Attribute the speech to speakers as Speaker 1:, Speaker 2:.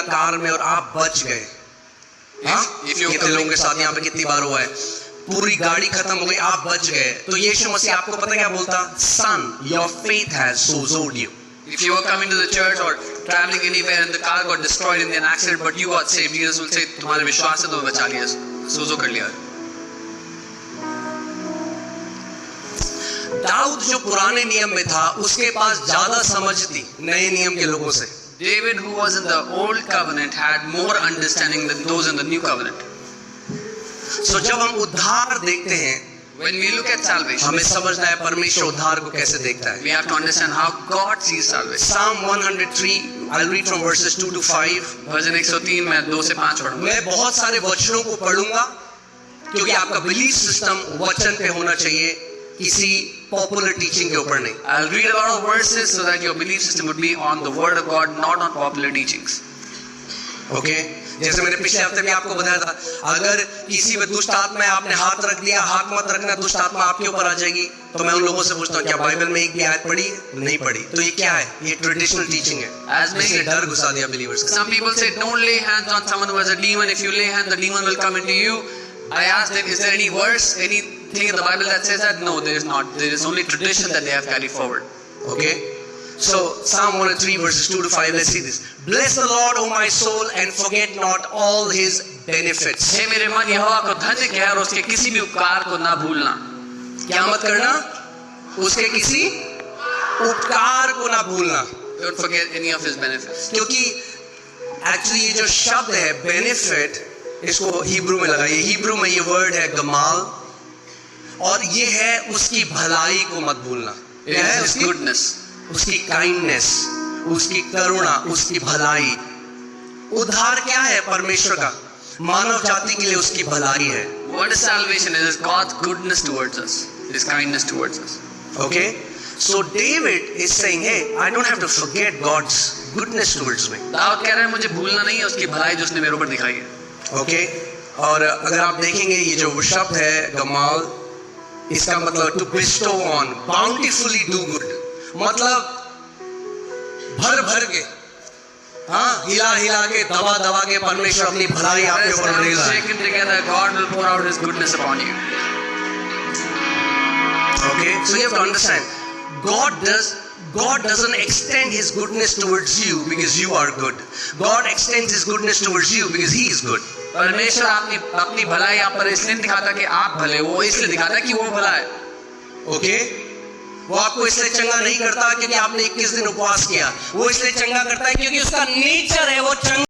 Speaker 1: Car में और आप बच गए। हाँ, कितने लोगों के साथ यहाँ पे कितनी बार हुआ है, पूरी गाड़ी खत्म हो गई, आप बच गए, तो यीशु मसीह आपको पता क्या बोलता? Son, your faith has sozoed you.
Speaker 2: If you were coming to the church or traveling anywhere and the car got destroyed in an accident but you got saved, Jesus will say, तुम्हारे विश्वास से तो बचा लिया, सोजो कर लिया।
Speaker 1: दाऊद जो पुराने नियम में था उसके पास ज्यादा समझ थी नए नियम के लोगों से।
Speaker 2: David, who was in the old covenant, had more understanding than those in the new covenant.
Speaker 1: So जब हम उद्धार देखते हैं,
Speaker 2: when we look at salvation,
Speaker 1: हमें समझना है परमेश्वर उद्धार को कैसे देखता है।
Speaker 2: We have to understand how God sees salvation.
Speaker 1: Psalm 103, I'll read from verses 2 to 5.
Speaker 2: भजन 103 में 2 से 5 पढ़ूंगा।
Speaker 1: मैं बहुत सारे वचनों को पढ़ूंगा क्योंकि आपका बिलीफ सिस्टम वचन पे होना चाहिए, किसी पॉपुलर टीचिंग के ऊपर नहीं।
Speaker 2: I'll read a lot of verses so that your belief system would be on the word of God, not on popular teachings.
Speaker 1: Okay? जैसे मैंने पिछले हफ्ते भी आपको बताया था, अगर किसी में दुष्ट आत्मा है, आपने हाथ रख दिया, हाथ मत रखना, दुष्ट आत्मा आपके ऊपर आ जाएगी। तो मैं उन लोगों से पूछता हूँ, क्या बाइबल में एक भी आयत पढ़ी है? नहीं पढ़ी। तो ये क्या है? ये ट्रेडिशनल टीचिंग है, इसने डर घुसा दिया बिलीवर्स को।
Speaker 2: Some people say don't lay hands on someone who has a demon. If you lay hands, the demon will come into you. I asked them, is there any verse, anything in the Bible that says that? No, there is not. There is only tradition that they have carried forward.
Speaker 1: Okay? So Psalm 103 verses 2 to 5, let's see this. Bless the Lord, O my soul, and forget not all his benefits.
Speaker 2: हे मेरे मन, यहोवा को धन्य कह और उसके किसी भी उपकार को ना भूलना।
Speaker 1: क्या मत करना? उसके किसी उपकार को ना भूलना।
Speaker 2: Don't forget any of his benefits.
Speaker 1: क्योंकि एक्चुअली ये जो शब्द है बेनिफिट, इसको हिब्रू में लगाइए। हिब्रू में ये वर्ड है गमाल, और ये है उसकी भलाई को मत भूलना।
Speaker 2: It is his goodness.
Speaker 1: उसकी काइंडनेस, उसकी करुणा, उसकी भलाई। उद्धार क्या है परमेश्वर का? मानव जाति के लिए उसकी भलाई है।
Speaker 2: What is salvation? It is God's goodness towards us, His kindness towards us.
Speaker 1: Okay? So David is saying, hey, I don't have to forget God's goodness towards me.
Speaker 2: Dawood कह रहे हैं मुझे भूलना नहीं है उसकी भलाई जो उसने मेरे ऊपर दिखाई है।
Speaker 1: Okay? और अगर आप देखेंगे ये जो शब्द है गमाल, इसका मतलब to bestow on, bountifully do good, मतलब भर भर के, हाँ, हिला हिला के, दबा दबा के परमेश्वर अपनी भलाई आपके ऊपर डालेगा।
Speaker 2: Shaken together, God will pour out His goodness upon you.
Speaker 1: Okay, so you have to understand, God doesn't extend His goodness towards you because you are good. God extends His goodness towards you because He is good.
Speaker 2: परमेश्वर अपनी भलाई आप पर इसलिए दिखाता कि आप भले, वो इसलिए दिखाता कि वो भला है।
Speaker 1: Okay? वो आपको इसलिए चंगा नहीं करता क्योंकि आपने 21 दिन उपवास किया, वो इसलिए चंगा करता है क्योंकि उसका नेचर है वो चंगा